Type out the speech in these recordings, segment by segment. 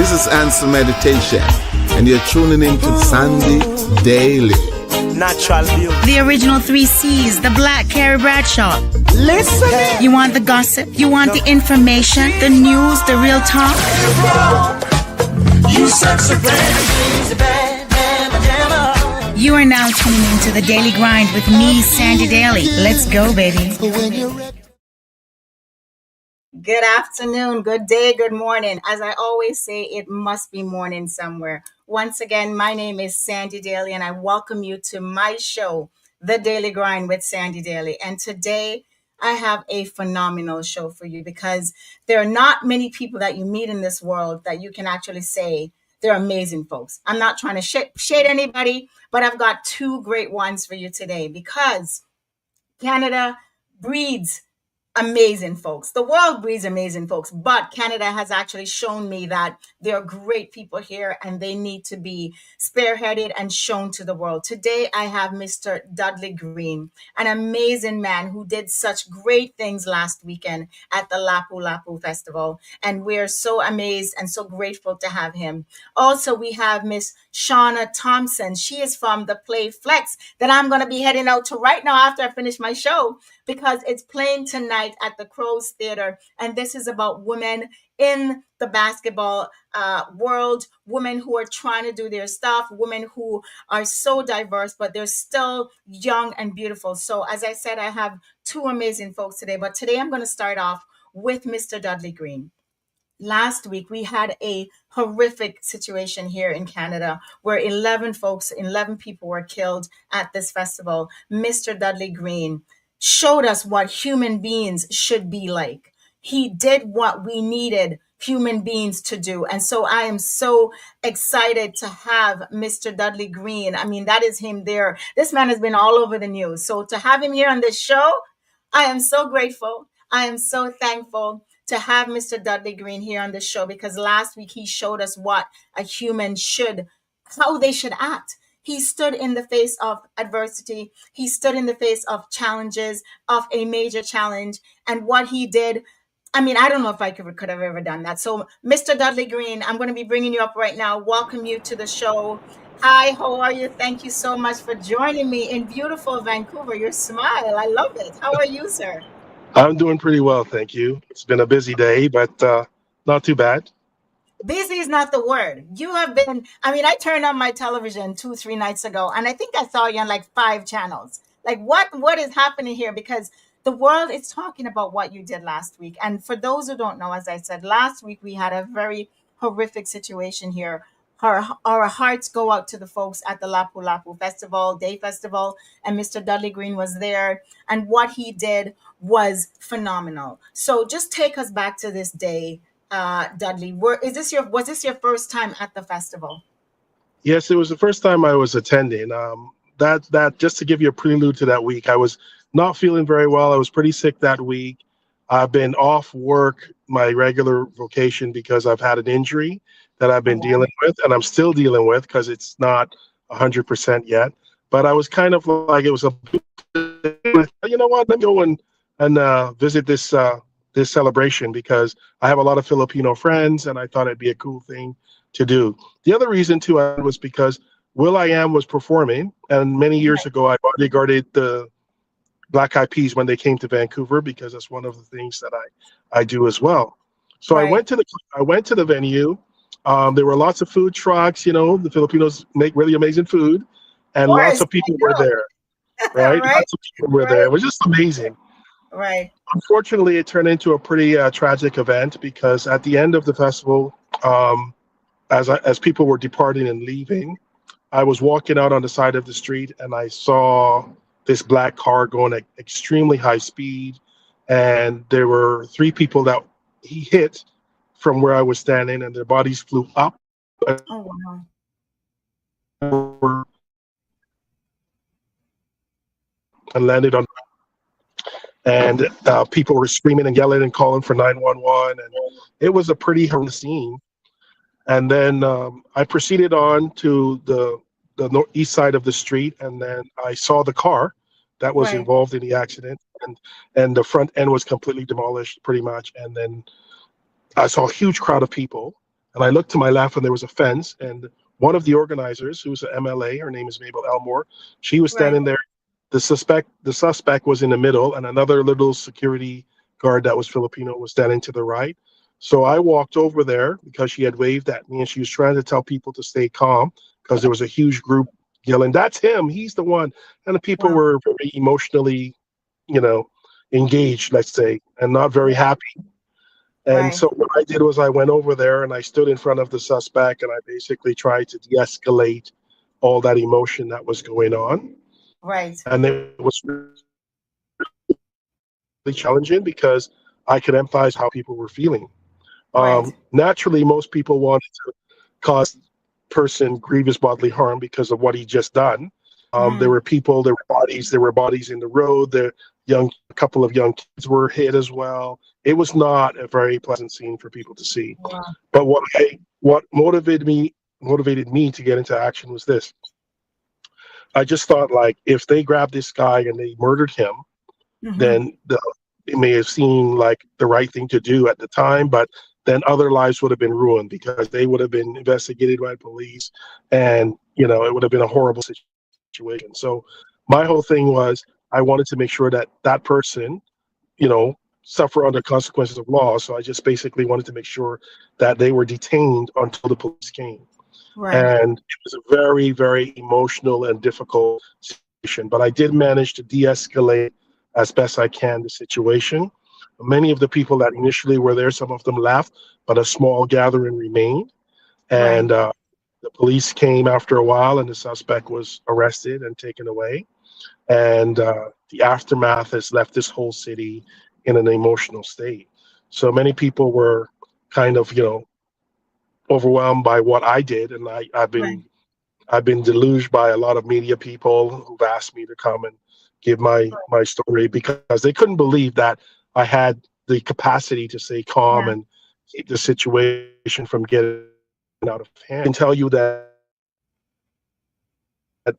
This is Answer Meditation, and you're tuning in to Sandy Daily. Natural beauty. The original 3 C's, the Black Carrie Bradshaw. Listen. You want the gossip? You want the information? The news? The real talk? You such a bad man. You are now tuning into the Daily Grind with me, Sandy Daly. Let's go, baby. Good afternoon, good day, good morning. As I always say, it must be morning somewhere. Once again, my name is Sandy Daly, and I welcome you to my show, The Daily Grind with Sandy Daly. And today, I have a phenomenal show for you because there are not many people that you meet in this world that you can actually say they're amazing folks. I'm not trying to shade anybody, but I've got 2 great ones for you today because Canada breeds amazing folks. The world breeds amazing folks, but Canada has actually shown me that there are great people here and they need to be spearheaded and shown to the world. Today, I have Mr. Dudley Green, an amazing man who did such great things last weekend at the Lapu Lapu Festival. And we're so amazed and so grateful to have him. Also, we have Miss Shauna Thompson. She is from the play Flex that I'm going to be heading out to right now after I finish my show, because it's playing tonight at the Crows Theater. And this is about women in the basketball world, women who are trying to do their stuff, women who are so diverse, but they're still young and beautiful. So as I said, I have 2 amazing folks today, but today I'm going to start off with Mr. Dudley Green. Last week, we had a horrific situation here in Canada where 11 people were killed at this festival. Mr. Dudley Green showed us what human beings should be like. He did what we needed human beings to do. And so I am so excited to have Mr. Dudley Green. I mean, that is him there. This man has been all over the news. So to have him here on this show, I am so grateful. I am so thankful to have Mr. Dudley Green here on the show, because last week he showed us what a human how they should act. He stood in the face of adversity. He stood in the face of challenges, of a major challenge. And what he did, I mean, I don't know if I could have ever done that. So Mr. Dudley Green, I'm going to be bringing you up right now. Welcome you to the show. Hi, how are you? Thank you so much for joining me in beautiful Vancouver. Your smile, I love it. How are you, sir? I'm doing pretty well, thank you. It's been a busy day, but not too bad. Busy is not the word. You have been, I mean, I turned on my television 2-3 nights ago, and I think I saw you on like 5 channels. Like what is happening here? Because the world is talking about what you did last week. And for those who don't know, as I said, last week we had a very horrific situation here. Our hearts go out to the folks at the Lapu Lapu Day Festival, and Mr. Dudley Green was there, and what he did was phenomenal. So just take us back to this day, Dudley. Was this your first time at the festival? Yes, it was the first time I was attending. That just to give you a prelude to that week, I was not feeling very well. I was pretty sick that week. I've been off work, my regular vocation, because I've had an injury that I've been dealing with, and I'm still dealing with because it's not 100% yet. But I was kind of like, it was you know what? Let me go and visit this celebration, because I have a lot of Filipino friends, and I thought it'd be a cool thing to do. The other reason too was because will.i.am was performing, and many years ago I bodyguarded the Black Eyed Peas when they came to Vancouver, because that's one of the things that I do as well. So I went to the venue. There were lots of food trucks. You know, the Filipinos make really amazing food, and lots of people were there. Right? Lots of people were there. It was just amazing. Right. Unfortunately, it turned into a pretty tragic event, because at the end of the festival, as people were departing and leaving, I was walking out on the side of the street, and I saw this black car going at extremely high speed, and there were 3 people that he hit from where I was standing, and their bodies flew up. Oh, wow. And landed on, and people were screaming and yelling and calling for 911, and it was a pretty horrific scene. And then I proceeded on to the east side of the street, and then I saw the car that was involved in the accident, and the front end was completely demolished, pretty much. And then I saw a huge crowd of people, and I looked to my left, and there was a fence, and one of the organizers, who's an MLA, her name is Mabel Elmore, she was Right. standing there. The suspect was in the middle, and another little security guard that was Filipino was standing to the right. So I walked over there because she had waved at me, and she was trying to tell people to stay calm because there was a huge group yelling, "That's him! He's the one!" And the people Wow. were very emotionally, you know, engaged, let's say, and not very Yeah. happy. And Right. so what I did was I went over there and I stood in front of the suspect and I basically tried to de-escalate all that emotion that was going on. Right. And it was really challenging because I could empathize how people were feeling. Right. Naturally, most people wanted to cause person grievous bodily harm because of what he just done. There Hmm. were people, there were bodies in the road. A couple of young kids were hit as well. It was not a very pleasant scene for people to see. Wow. But what motivated me to get into action was this. I just thought, like, if they grabbed this guy and they murdered him, Hmm. then it may have seemed like the right thing to do at the time, but then other lives would have been ruined because they would have been investigated by police, and it would have been a horrible situation. So my whole thing was I wanted to make sure that that person, you know, suffer under consequences of law. So I just basically wanted to make sure that they were detained until the police came. Right. And it was a very, very emotional and difficult situation. But I did manage to de-escalate as best I can the situation. Many of the people that initially were there, some of them left, but a small gathering remained. Right. And the police came after a while, and the suspect was arrested and taken away. And the aftermath has left this whole city in an emotional state. So many people were kind of, overwhelmed by what I did, and Right. I've been deluged by a lot of media people who've asked me to come and give my story because they couldn't believe that I had the capacity to stay calm Yeah. and keep the situation from getting out of hand. I can tell you that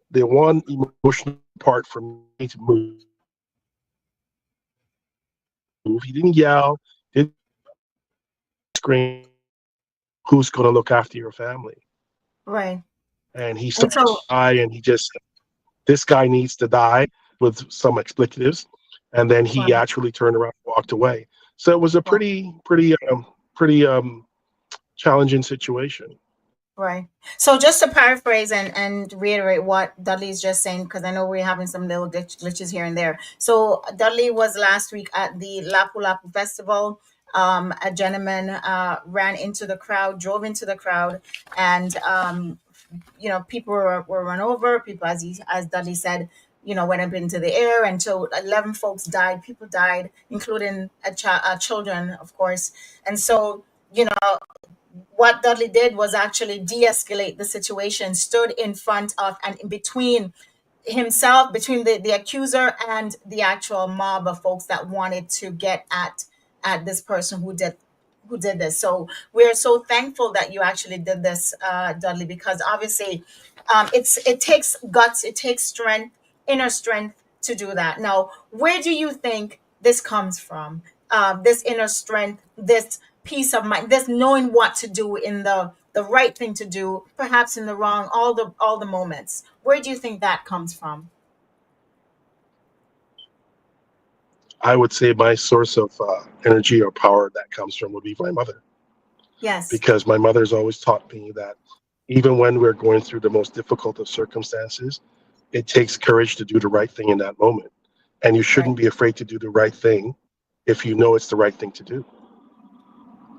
the one emotional part for me to move, he didn't yell, didn't scream, "Who's going to look after your family?" Right. And he And started to so, cry, and he just said, "This guy needs to die," with some expletives, and then he wow. actually turned around and walked away. So it was a Wow. pretty challenging situation. Right. So just to paraphrase and reiterate what Dudley's just saying, because I know we're having some little glitches here and there. So Dudley was last week at the Lapu Lapu Festival. A gentleman ran into the crowd, drove into the crowd, and people were run over. People, as Dudley said, went up into the air, and so 11 folks died. People died, including children, of course. And so, what Dudley did was actually de-escalate the situation, stood in front of and in between himself, between the accuser and the actual mob of folks that wanted to get at this person who did this. So we're so thankful that you actually did this, Dudley, because obviously it takes guts, it takes strength, inner strength to do that. Now, where do you think this comes from? This inner strength, this peace of mind, this knowing what to do in the right thing to do, perhaps in the wrong, all the moments. Where do you think that comes from? I would say my source of energy or power that comes from would be my mother, Yes. because my mother's always taught me that even when we're going through the most difficult of circumstances, it takes courage to do the right thing in that moment. And you Right. shouldn't be afraid to do the right thing if you know it's the right thing to do.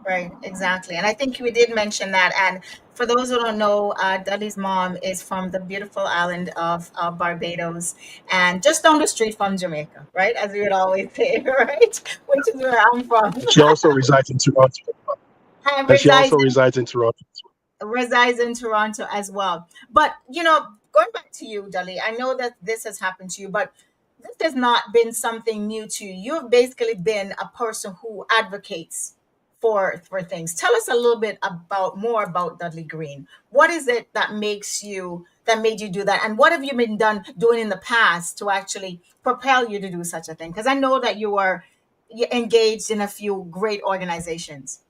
Right, exactly. And I think we did mention that. And for those who don't know, Dudley's mom is from the beautiful island of Barbados and just down the street from Jamaica, right? As we would always say, right? Which is where I'm from. She also resides in Toronto. And And she also resides in Toronto. resides in Toronto as well. But going back to you, Dudley, I know that this has happened to you, but this has not been something new to you. You've basically been a person who advocates for things. Tell us a little bit about more about Dudley Green. What is it that made you do that, and what have you been doing in the past to actually propel you to do such a thing? Because I know that you are engaged in a few great organizations.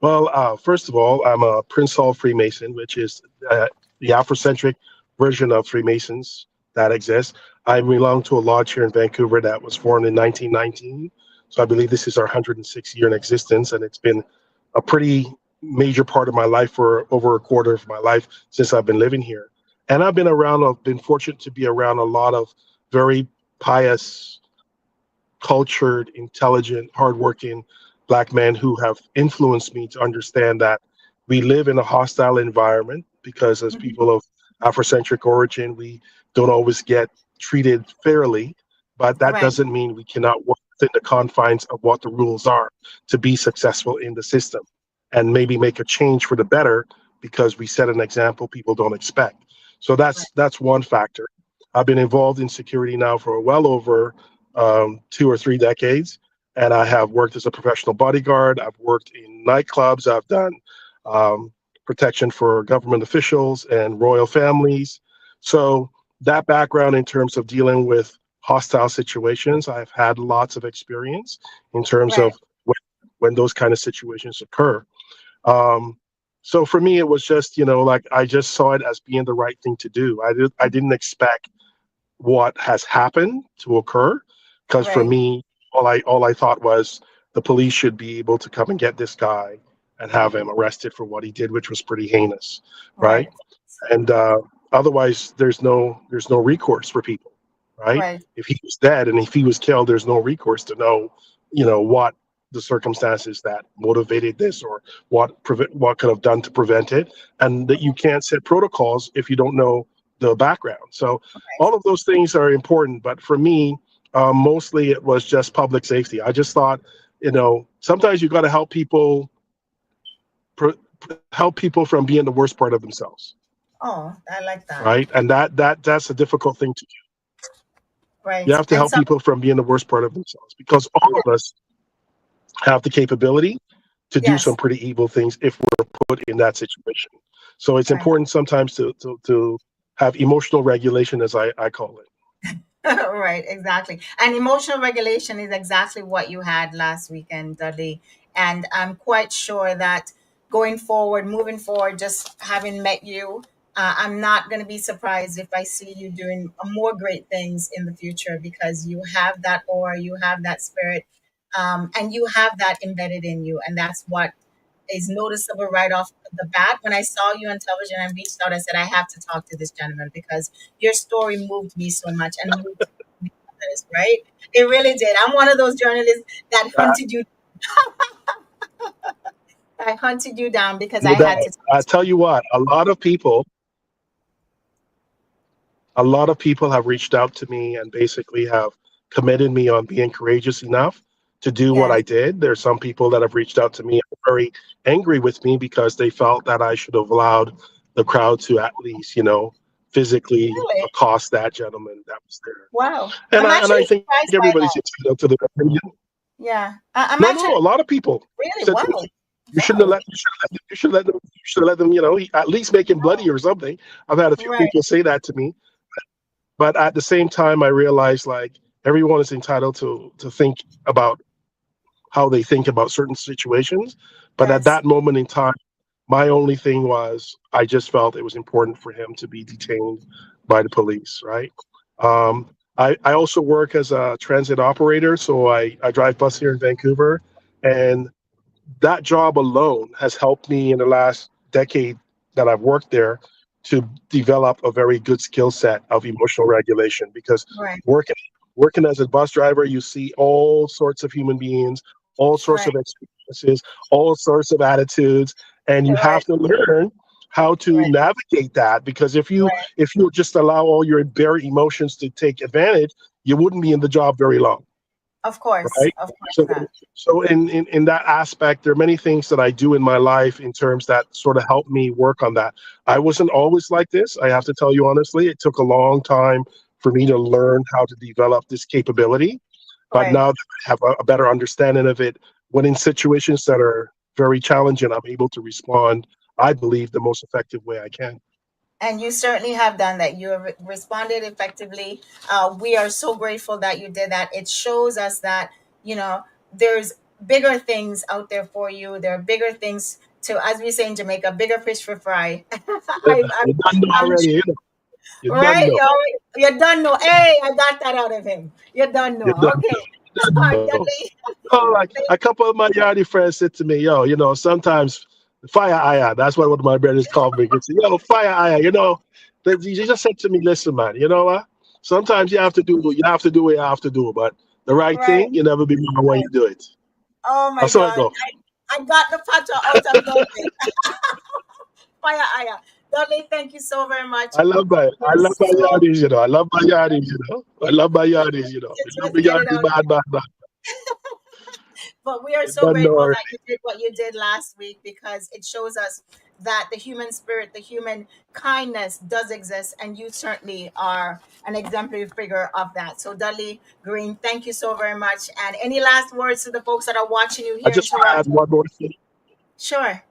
Well, first of all, I'm a Prince Hall Freemason, which is the Afrocentric version of Freemasons that exists. I belong to a lodge here in Vancouver that was formed in 1919. So I believe this is our 106th year in existence, and it's been a pretty major part of my life for over a quarter of my life since I've been living here. And I've been fortunate to be around a lot of very pious, cultured, intelligent, hardworking Black men who have influenced me to understand that we live in a hostile environment because, as Mhm. people of Afrocentric origin, we don't always get treated fairly. But that Right, doesn't mean we cannot work within the confines of what the rules are to be successful in the system and maybe make a change for the better because we set an example people don't expect. So right, that's one factor. I've been involved in security now for well over 2 or 3 decades, and I have worked as a professional bodyguard. I've worked in nightclubs. I've done um, protection for government officials and royal families. So that background in terms of dealing with hostile situations, I've had lots of experience in terms right. of when those kind of situations occur. Um, so for me, it was just, like I just saw it as being the right thing to do. I didn't expect what has happened to occur, because for Right. me, all I thought was the police should be able to come and get this guy and have him arrested for what he did, which was pretty heinous, right? Right. And otherwise, there's no recourse for people, right? Right. If he was dead and if he was killed, there's no recourse to know, what the circumstances that motivated this, or what could have done to prevent it, and that you can't set protocols if you don't know the background. So all of those things are important, but for me, mostly it was just public safety. I just thought, sometimes you got to pr- help people from being the worst part of themselves, Oh, I like that. right? And that's a difficult thing to do. You Right. have to And help some, people from being the worst part of themselves, because all of us have the capability to do some yes. pretty evil things if we're put in that situation. So it's Right. important sometimes to have emotional regulation, as I call it. Right, exactly. And emotional regulation is exactly what you had last weekend, Dudley. And I'm quite sure that going forward, moving forward, just having met you, I'm not going to be surprised if I see you doing more great things in the future, because you have that aura, you have that spirit, and you have that embedded in you. And that's what is noticeable right off the bat. When I saw you on television and reached out, I said, I have to talk to this gentleman because your story moved me so much and moved others, right? It really did. I'm one of those journalists that Uh, hunted you down because I no doubt. had to talk I to tell you what, a lot of people have reached out to me and basically have commended me on being courageous enough to do you. what Yes. I did. There's some people that have reached out to me and are very angry with me because they felt that I should have allowed the crowd to at least, physically Really? accost that gentleman that was there. Wow. And I'm I actually think surprised by everybody's that. entitled to their opinion. Yeah. I'm No, actually no, a lot of people really, said to wow. me, Wow. you should let them, at least make him bloody or something. I've had a few Right. people say that to me, but at the same time, I realized, like, everyone is entitled to think about how they think about certain situations. But at Yes. that moment in time, my only thing was I just felt it was important for him to be detained by the police, right? I also work as a transit operator, so I drive bus here in Vancouver, and that job alone has helped me in the last decade that I've worked there to develop a very good skill set of emotional regulation, because Right. working as a bus driver, you see all sorts of human beings, all sorts Right. of experiences, all sorts of attitudes, and you Right. have to learn how to Right. navigate that, because if you Right. if you just allow all your bare emotions to take advantage, you wouldn't be in the job very long, Of course. right? Of course So, not. so in that aspect, there are many things that I do in my life in terms that sort of help me work on that. I wasn't always like this. I have to tell you honestly, it took a long time for me to learn how to develop this capability. But Right. now that I have a better understanding of it, when in situations that are very challenging, I'm able to respond, I believe, the most effective way I can. And you certainly have done that. You have responded effectively. We are so grateful that you did that. It shows us that, you know, there's bigger things out there for you. There are bigger things to, as we say in Jamaica, bigger fish for fry. You done know I'm already, you know. You done right. know. You don't know. Hey, I got that out of him. You don't You know. done Okay. know. You done know. Dudley, Oh, like a couple of my yardie friends said to me, yo, sometimes fire aya. That's what one of my brothers called me. He said, yo, fire aya. He just said to me, listen, man, you know what? Sometimes you have to do what you have to do, but the right right. thing, you never be wrong when you do it. Oh my I saw it God. go. I got the patter out of Dudley. Fire Aya. Dudley, thank you so very much. I love my We're I love my so yardies, I love my yardies, I love my yardies, you We love just my get it yardie out. bad, bad, bad. But we are You so don't know grateful that already. you did what you did last week because it shows us that the human spirit, the human kindness does exist, and you certainly are an exemplary figure of that. So, Dudley Green, thank you so very much. And any last words to the folks that are watching you I here in just want to add Toronto? one more thing. Sure.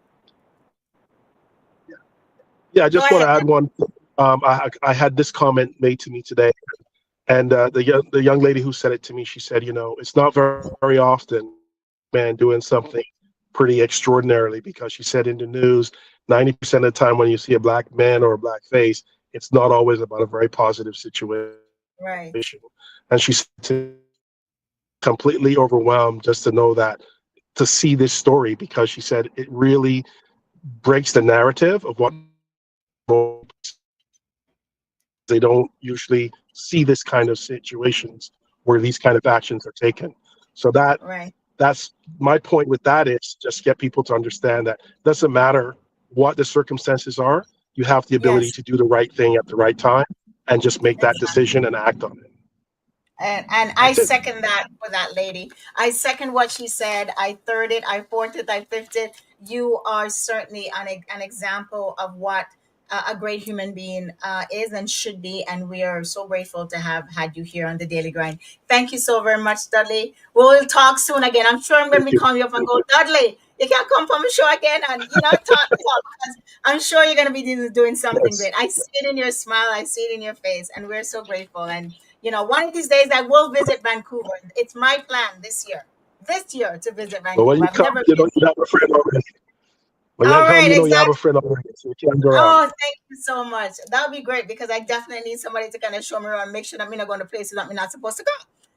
Yeah, I Go just want ahead. to add one. I had this comment made to me today, and the young lady who said it to me, she said, it's not very often man doing something pretty extraordinarily, because she said in the news, 90% of the time when you see a black man or a black face, it's not always about a very positive situation. Right. And she said to completely overwhelmed just to know that, to see this story, because she said it really breaks the narrative of what they don't usually see this kind of situations where these kind of actions are taken. So Right. that's my point with that, is just get people to understand that it doesn't matter what the circumstances are, you have the ability Yes. to do the right thing at the right time and just make that Exactly. decision and act on it. And I That's it. second that for that lady. I second what she said. I third it. I fourth it. I fifth it. You are certainly an example of what a great human being is and should be. And we are so grateful to have had you here on the Daily Grind. Thank you so very much, Dudley. We'll talk soon again. I'm sure I'm going to Thank be you. calling you up and go, Dudley, you can't come from the show again and, talk. Because I'm sure you're going to be doing something Yes. great. I see it in your smile. I see it in your face. And we're so grateful. And one of these days I will visit Vancouver. It's my plan this year to visit But when Vancouver. you I've come, never you been. know you have a friend already. When you All come, right, you have a exactly. friend already, so you can't go wrong. Oh, thank you so much. That would be great because I definitely need somebody to kind of show me around, make sure that I'm not going to places that I'm not supposed to go.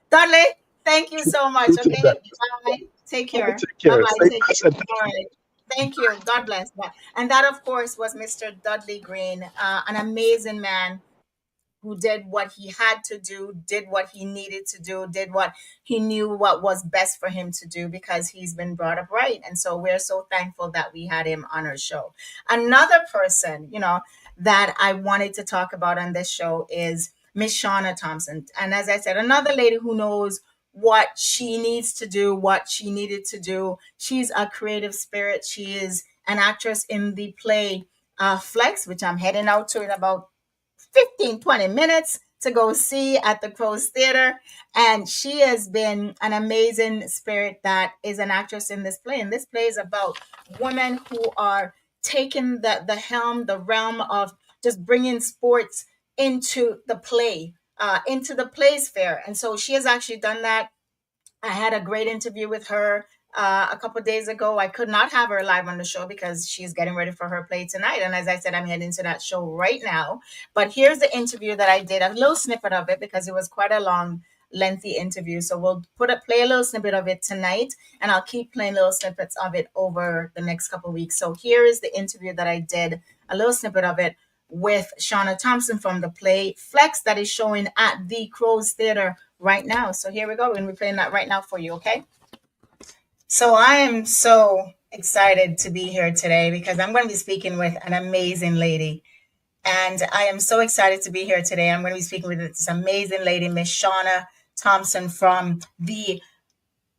Dudley, thank you so much. True to Okay, that. bye. Take All right, care. take Bye care. bye. Stay Take blessed and care. thank All you. right. Thank you. God bless. And that, of course, was Mr. Dudley Green, an amazing man who did what he had to do, did what he needed to do, did what he knew what was best for him to do because he's been brought up right. And so we're so thankful that we had him on our show. Another person, that I wanted to talk about on this show is Miss Shauna Thompson. And as I said, another lady who knows what she needs to do, what she needed to do. She's a creative spirit. She is an actress in the play Flex, which I'm heading out to in about 15-20 minutes to go see at the Crow's Theater. And she has been an amazing spirit that is an actress in this play. And this play is about women who are taking the helm, the realm of just bringing sports into the play, into the play sphere. And so she has actually done that. I had a great interview with her a couple days ago. I could not have her live on the show because she's getting ready for her play tonight. And as I said, I'm heading to that show right now. But here's the interview that I did, a little snippet of it because it was quite a long, lengthy interview. So we'll play a little snippet of it tonight, and I'll keep playing little snippets of it over the next couple of weeks. So here is the interview that I did, a little snippet of it with Shauna Thompson from the play Flex that is showing at the Crow's Theater right now. So here we go. We're going to be playing that right now for you, okay? So I am so excited to be here today because I'm going to be speaking with an amazing lady. And I am so excited to be here today. I'm going to be speaking with this amazing lady, Miss Shauna Thompson from the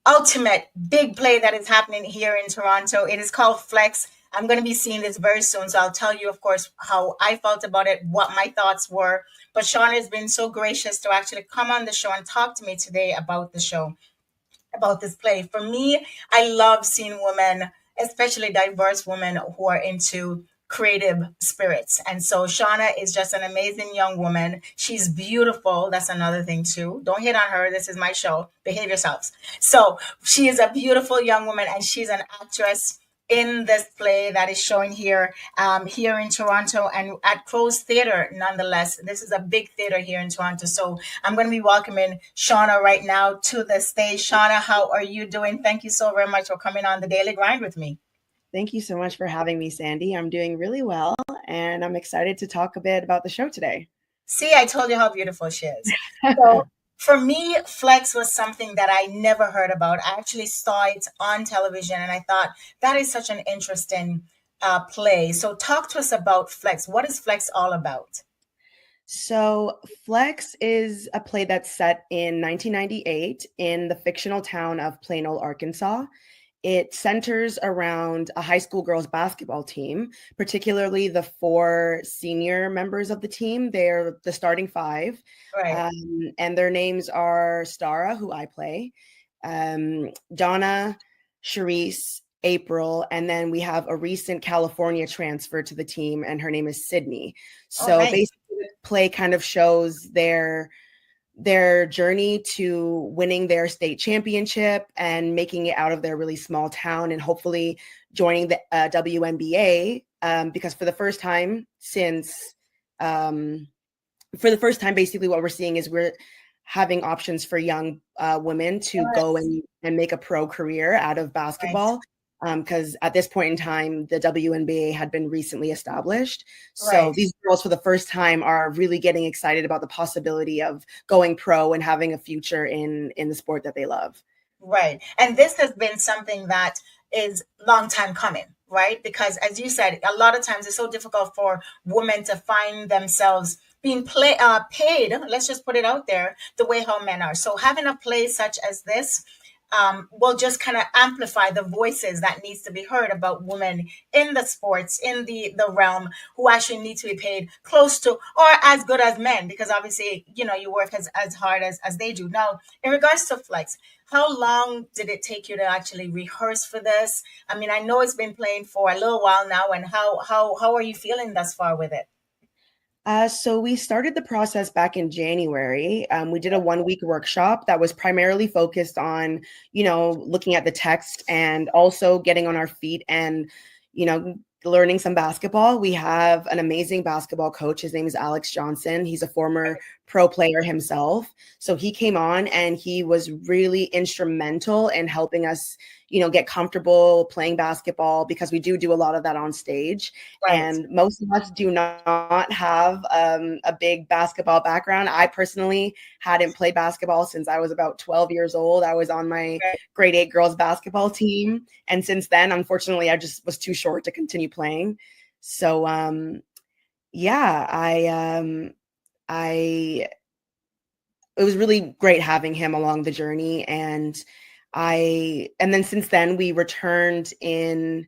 ultimate big play that is happening here in Toronto. It is called Flex. I'm going to be seeing this very soon. So I'll tell you, of course, how I felt about it, what my thoughts were. But Shauna has been so gracious to actually come on the show and talk to me today about the show, about this play. For me, I love seeing women, especially diverse women who are into creative spirits. And so Shauna is just an amazing young woman. She's beautiful. That's another thing too. Don't hit on her. This is my show. Behave yourselves. So she is a beautiful young woman, and she's an actress in this play that is showing here here in Toronto and at Crow's Theatre. Nonetheless, this is a big theater here in Toronto. So I'm going to be welcoming Shauna right now to the stage. Shauna, how are you doing? Thank you so very much for coming on the Daily Grind with me. Thank you so much for having me, Sandy. I'm doing really well, and I'm excited to talk a bit about the show today. See, I told you how beautiful she is. So for me, Flex was something that I never heard about. I actually saw it on television, and I thought that is such an interesting play. So talk to us about Flex. What is Flex all about? So Flex is a play that's set in 1998 in the fictional town of Plano, Arkansas. It centers around a high school girls basketball team, particularly the 4 senior members of the team. They're the starting 5. Right. And their names are Stara, who I play, Donna, Charisse, April, and then we have a recent California transfer to the team, and her name is Sydney. So nice. basically, the play kind of shows their journey to winning their state championship and making it out of their really small town, and hopefully joining the WNBA, because for the first time, basically what we're seeing is we're having options for young women to go and make a pro career out of basketball. Because at this point in time, the WNBA had been recently established. So these girls for the first time are really getting excited about the possibility of going pro and having a future in the sport that they love. Right. And this has been something that is long time coming, right? Because as you said, a lot of times it's so difficult for women to find themselves being paid, let's just put it out there, the way how men are. So having a play such as this will just kind of amplify the voices that needs to be heard about women in the sports, in the realm, who actually need to be paid close to or as good as men, because obviously, you know, you work as hard as they do. Now, in regards to Flex, how long did it take you to actually rehearse for this? I mean, I know it's been playing for a little while now, and how are you feeling thus far with it? So we started the process back in January. We did a 1-week workshop that was primarily focused on, looking at the text and also getting on our feet and, learning some basketball. We have an amazing basketball coach. His name is Alex Johnson. He's a former pro player himself. So he came on and he was really instrumental in helping us, get comfortable playing basketball, because we do a lot of that on stage. Right. And most of us do not have a big basketball background. I personally hadn't played basketball since I was about 12 years old. I was on my grade 8 girls basketball team. And since then, unfortunately, I just was too short to continue playing. So, it was really great having him along the journey. And then since then we returned in,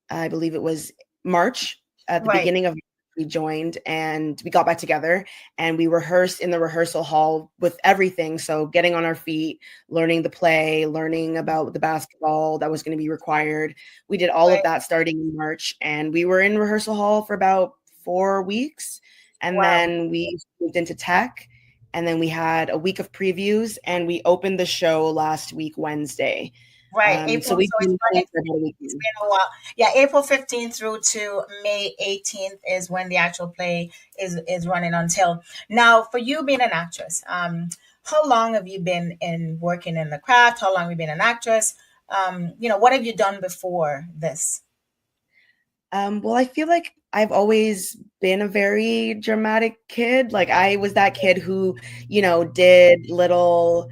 I believe it was March, at the beginning of March, we joined and we got back together and we rehearsed in the rehearsal hall with everything. So getting on our feet, learning the play, learning about the basketball that was going to be required. We did all of that starting in March, and we were in rehearsal hall for about 4 weeks. And then we moved into tech. And then we had a week of previews, and we opened the show last week, Wednesday. Right. So we've been playing for about a week. It's been a while. Yeah, April 15th through to May 18th is when the actual play is running until. Now, for you being an actress, how long have you been working in the craft? How long have you been an actress? What have you done before this? Well, I feel like I've always been a very dramatic kid. Like I was that kid who, did little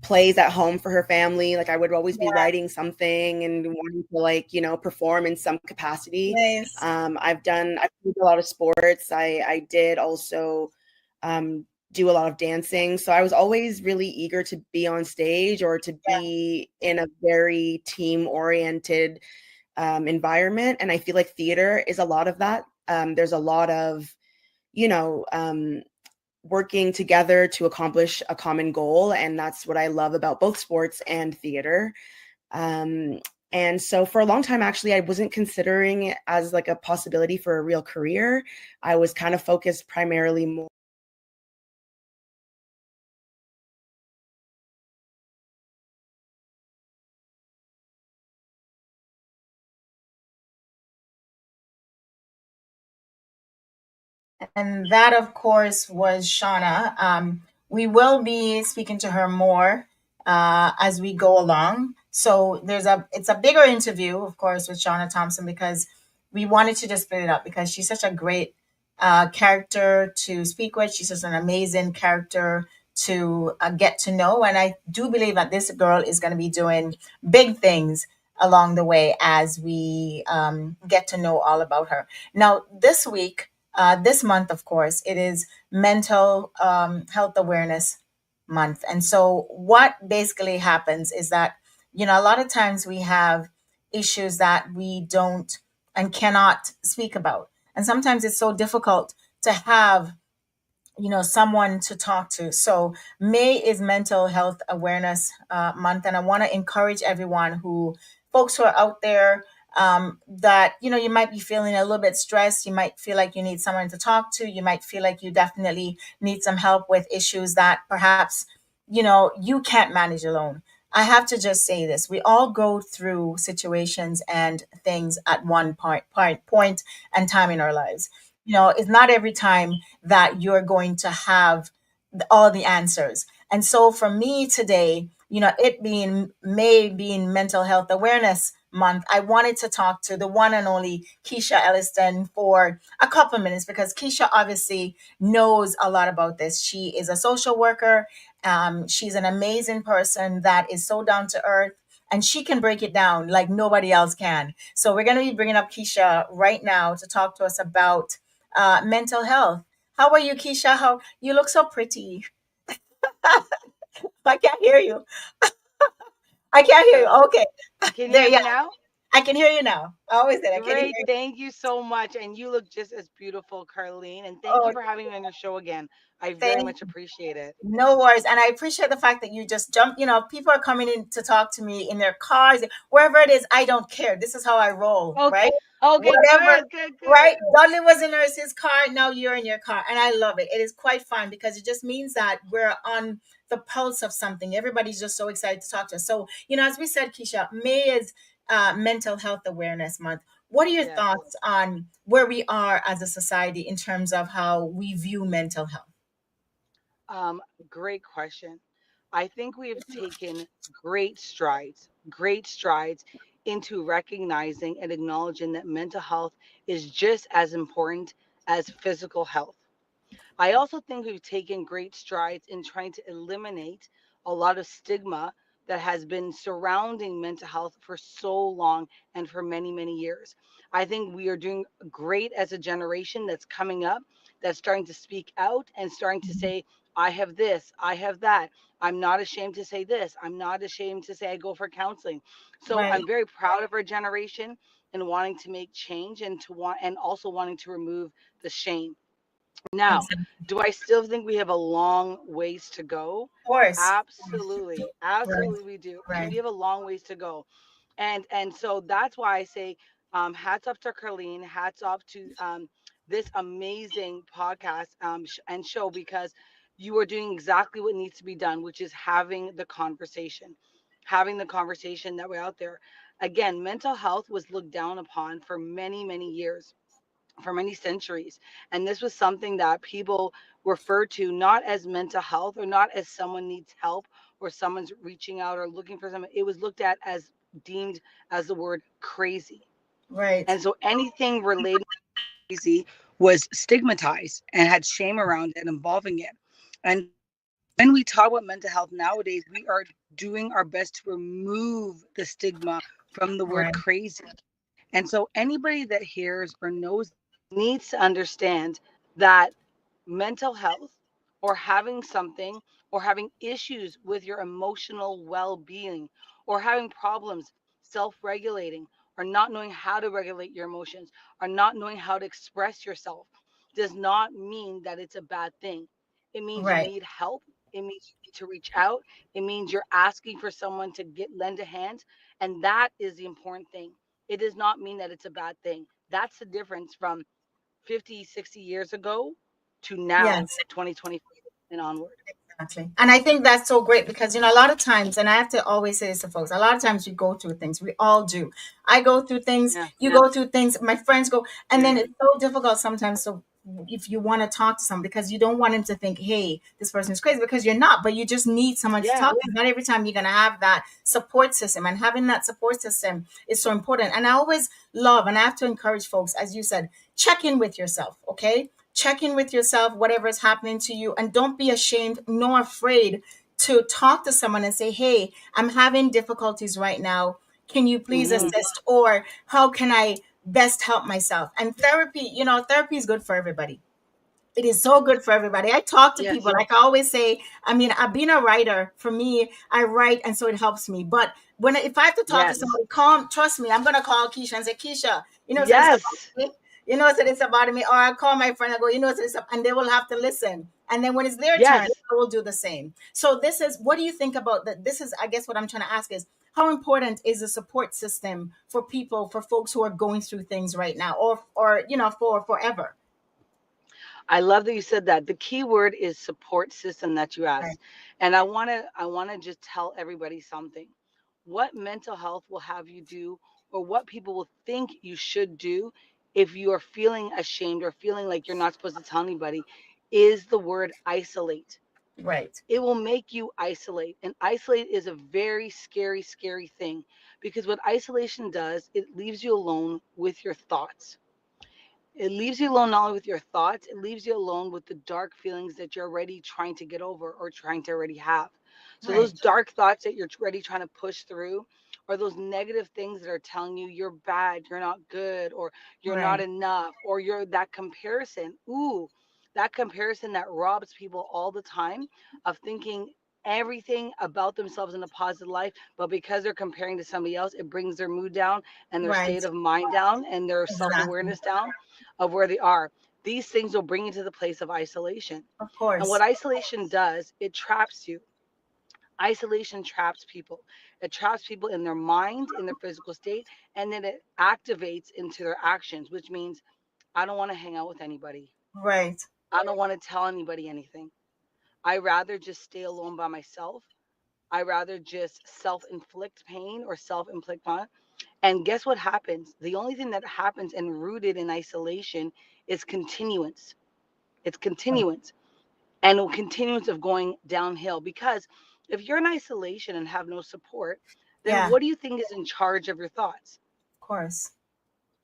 plays at home for her family. Like I would always be writing something and wanting to perform in some capacity. Nice. I've played a lot of sports. I did also do a lot of dancing. So I was always really eager to be on stage or to be in a very team-oriented environment. And I feel like theater is a lot of that. There's a lot of, working together to accomplish a common goal. And that's what I love about both sports and theater. And so for a long time, actually, I wasn't considering it as like a possibility for a real career. I was kind of focused primarily more. And that, of course, was Shauna. We will be speaking to her more as we go along. So it's a bigger interview, of course, with Shauna Thompson because we wanted to just split it up because she's such a great character to speak with. She's just an amazing character to get to know, and I do believe that this girl is going to be doing big things along the way as we get to know all about her. Now, this month, of course, it is Mental Health Awareness Month. And so, what basically happens is that, a lot of times we have issues that we don't and cannot speak about. And sometimes it's so difficult to have someone to talk to. So May is Mental Health Awareness Month, and I want to encourage everyone folks who are out there, that you might be feeling a little bit stressed. You might feel like you need someone to talk to. You might feel like you definitely need some help with issues that perhaps you can't manage alone. I have to just say this: we all go through situations and things at one point and time in our lives. It's not every time that you're going to have all the answers. And so for me today, it being May, being Mental Health Awareness Month, I wanted to talk to the one and only Keisha Elliston for a couple of minutes because Keisha obviously knows a lot about this. She is a social worker. She's an amazing person that is so down to earth, and she can break it down like nobody else can. So we're going to be bringing up Keisha right now to talk to us about mental health. How are you, Keisha? How you look so pretty. I can't hear you. I can't hear you. Hello. Okay. Can you There, hear yeah. me now? I can hear you now. I always said I can hear Great. you. Thank you so much. And you look just as beautiful, Carlene. And thank you Oh, for having me on your show again. I very thank much appreciate it. No worries. And I appreciate the fact that you just jump. People are coming in to talk to me in their cars, wherever it is. I don't care. This is how I roll, right? Okay. Okay. Whatever, Good. Good. Good. right? Dudley was in his car. Now you're in your car. And I love it. It is quite fun because it just means that we're on the pulse of something. Everybody's just so excited to talk to us. So, as we said, Keisha, May is Mental Health Awareness Month. What are your Yes. thoughts on where we are as a society in terms of how we view mental health? Um, Great question. I think we have taken great strides into recognizing and acknowledging that mental health is just as important as physical health. I also think we've taken great strides in trying to eliminate a lot of stigma that has been surrounding mental health for so long and for many, many years. I think we are doing great as a generation that's coming up, that's starting to speak out and starting to say, I have this, I have that. I'm not ashamed to say this. I'm not ashamed to say I go for counseling. So Right. I'm very proud of our generation and wanting to make change and to want and also wanting to remove the shame. Now, Exactly. do I still think we have a long ways to go? Of course. Absolutely. Right. Absolutely we do. Right. We have a long ways to go. And so that's why I say hats off to Carlene, hats off to this amazing podcast and show because you are doing exactly what needs to be done, which is having the conversation that we're out there. Again, mental health was looked down upon for many, many years, for many centuries. And this was something that people referred to not as mental health or not as someone needs help or someone's reaching out or looking for something. It was looked at as deemed as the word crazy. Right. And so anything related to crazy was stigmatized and had shame around it, involving it. And when we talk about mental health nowadays, we are doing our best to remove the stigma from the word Right. crazy. And so anybody that hears or knows needs to understand that mental health or having something or having issues with your emotional well-being or having problems self-regulating or not knowing how to regulate your emotions or not knowing how to express yourself does not mean that it's a bad thing. It means you Right. need help. It means you need to reach out. It means you're asking for someone to lend a hand. And that is the important thing. It does not mean that it's a bad thing. That's the difference from 50, 60 years ago to now, Yes. 2025 and onward. Exactly. And I think that's so great because, a lot of times, and I have to always say this to folks, a lot of times we go through things. We all do. I go through things, Yeah. you go through things, my friends go, and then it's so difficult sometimes. So if you want to talk to someone, because you don't want them to think, hey, this person is crazy, because you're not, but you just need someone to Yeah. talk to. Not every time you're going to have that support system, and having that support system is so important. And I always love, and I have to encourage folks, as you said, check in with yourself, okay? Check in with yourself, whatever is happening to you, and don't be ashamed nor afraid to talk to someone and say, hey, I'm having difficulties right now. Can you please Hmm. assist? Or how can I best help myself? And therapy, therapy is good for everybody. It is so good for everybody. I talk to people, Yes. like I always say, I mean, I've been a writer. For me, I write, and so it helps me. But if I have to talk to Yes. somebody, calm, trust me, I'm gonna call Keisha and say, Keisha, so this about Yes. me. So this about me. Or I call my friend, I go, so this, and they will have to listen. And then when it's their turn, Yes. I will do the same. So this is, what do you think about that? This is, I guess, what I'm trying to ask is, how important is a support system for people, for folks who are going through things right now, or for forever? I love that you said that. The key word is support system that you Right. asked. And I want to just tell everybody something. What mental health will have you do, or what people will think you should do if you are feeling ashamed or feeling like you're not supposed to tell anybody, is the word isolate. Right. It will make you isolate. And isolate is a very scary, scary thing, because what isolation does, it leaves you alone with your thoughts. It leaves you alone not only with your thoughts, it leaves you alone with the dark feelings that you're already trying to get over or trying to already have. So those Right. dark thoughts that you're already trying to push through, or those negative things that are telling you you're bad, you're not good, or you're not Right. enough, or you're that comparison. Ooh, that comparison that robs people all the time of thinking everything about themselves in a positive life, but because they're comparing to somebody else, it brings their mood down and their Right. state of mind down and their Exactly. self-awareness down of where they are. These things will bring you to the place of isolation. Of And what course. isolation does, it traps you. Isolation traps people. It traps people in their mind, in their physical state, and then it activates into their actions, which means I don't want to hang out with anybody. Right. I don't want to tell anybody anything. I rather just stay alone by myself. I rather just self-inflict pain or self-inflict harm. And guess what happens? The only thing that happens and rooted in isolation is continuance. It's continuance and a continuance of going downhill. Because if you're in isolation and have no support, then Yeah. what do you think is in charge of your thoughts? Of course.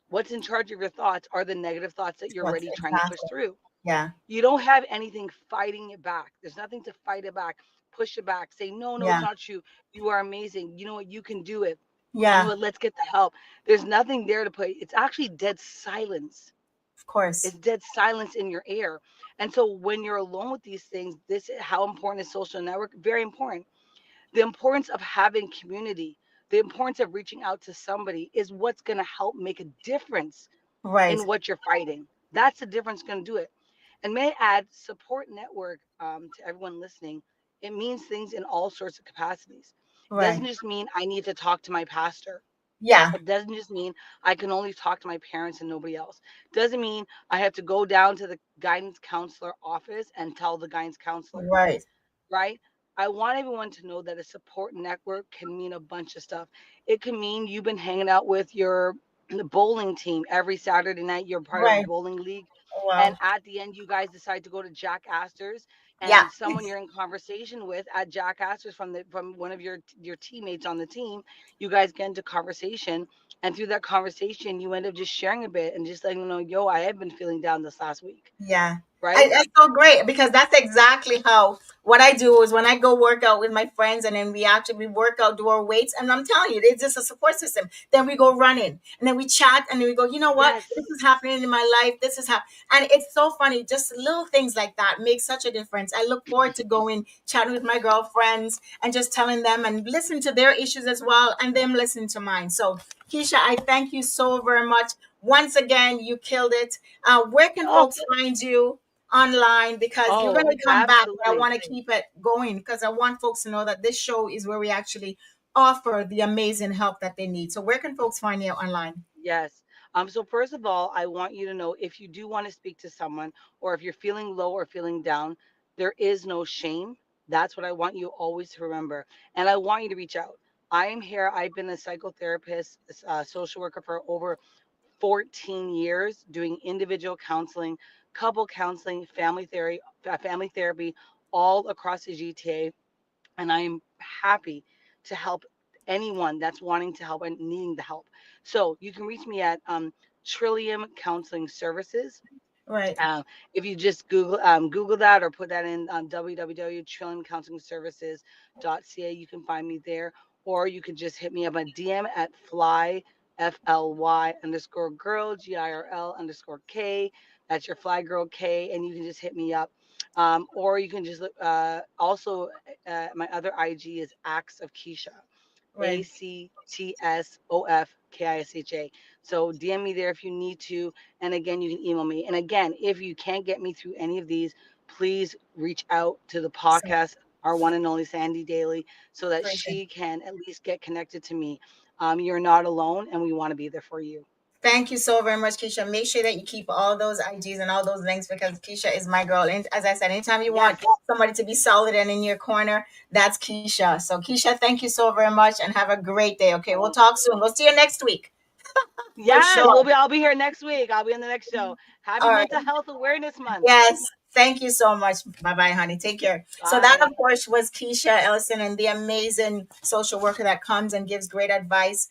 What's in charge of your thoughts are the negative thoughts that you're That's already trying to push exactly. through. Yeah. You don't have anything fighting it back. There's nothing to fight it back, push it back, say, no, no, it's Yeah. not true. You are amazing. You know what? You can do it. You know Yeah. what? Let's get the help. There's nothing there to put. It's actually dead silence. Of course. It's dead silence in your ear. And so when you're alone with these things, this is how important is social network? Very important. The importance of having community, the importance of reaching out to somebody is what's going to help make a difference Right. in what you're fighting. That's the difference going to do it. And may I add, support network, to everyone listening, it means things in all sorts of capacities. It Right. doesn't just mean I need to talk to my pastor. Yeah. It doesn't just mean I can only talk to my parents and nobody else. It doesn't mean I have to go down to the guidance counselor office and tell the guidance counselor, Right. right? I want everyone to know that a support network can mean a bunch of stuff. It can mean you've been hanging out with your the bowling team every Saturday night. You're part of a Right. bowling league. And Wow. at the end, you guys decide to go to Jack Astor's, Yeah. and someone you're in conversation with at Jack Astor's from one of your teammates on the team, you guys get into conversation, and through that conversation, you end up just sharing a bit and just letting them know, yo, I have been feeling down this last week, Yeah. right? That's so great because that's exactly how what I do is when I go work out with my friends and then we work out, do our weights, and I'm telling you, it's just a support system. Then we go running and then we chat and then we go, you know what? Yes. This is happening in my life. This is happening. And it's so funny. Just little things like that make such a difference. I look forward to going, chatting with my girlfriends and just telling them and listen to their issues as well and them listening to mine. So Keisha, I thank you so very much. Once again, you killed it. Where can Oh, folks find you online because you're Oh, going to come back, but I absolutely. want to keep it going because I want folks to know that this show is where we actually offer the amazing help that they need. So where can folks find you online? Yes. So first of all, I want you to know if you do want to speak to someone or if you're feeling low or feeling down, there is no shame. That's what I want you always to remember. And I want you to reach out. I am here. I've been a psychotherapist, social worker for over 14 years doing individual counseling, couple counseling, family therapy all across the GTA, and I am happy to help anyone that's wanting to help and needing the help. So you can reach me at Trillium Counseling Services. Right. Uh, if you just Google that or put that in www.trilliumcounselingservices.ca, you can find me there. Or you can just hit me up a DM at FLY_girl GIRL_K. That's your fly girl K, and you can just hit me up. Or you can just look. My other IG is Acts of Keisha. Right. ACTSOFKISHA. So DM me there if you need to. And again, you can email me. And again, if you can't get me through any of these, please reach out to the So podcast, our one and only Sandy Daly, so that appreciate. she can at least get connected to me. You're not alone, and we want to be there for you. Thank you so very much, Keisha. Make sure that you keep all those IGs and all those links because Keisha is my girl. And as I said, anytime you Yes. want somebody to be solid and in your corner, that's Keisha. So, Keisha, thank you so very much and have a great day. Okay, we'll talk soon. We'll see you next week for Yes, sure. I'll be here next week. I'll be on the next show. Happy All right. Mental Health Awareness Month. Yes. Thank you so much. Bye bye, honey. Take care. So, that, Bye. of course, was Keisha Ellison and the amazing social worker that comes and gives great advice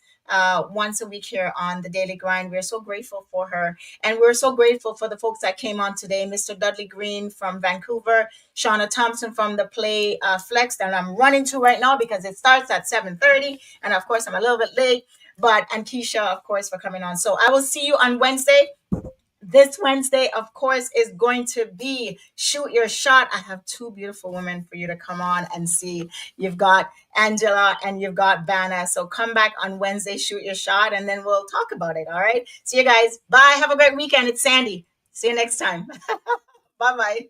once a week here on the Daily Grind. We're so grateful for her. And we're so grateful for the folks that came on today Mr. Dudley Green from Vancouver, Shauna Thompson from the Play Flex that I'm running to right now because it starts at 7:30. And of course, I'm a little bit late. And Keisha, of course, for coming on. So, I will see you on Wednesday. This Wednesday, of course, is going to be Shoot Your Shot. I have two beautiful women for you to come on and see. You've got Angela and you've got Vanna. So come back on Wednesday, Shoot Your Shot, and then we'll talk about it. All right. See you guys. Bye. Have a great weekend. It's Sandy. See you next time. Bye bye.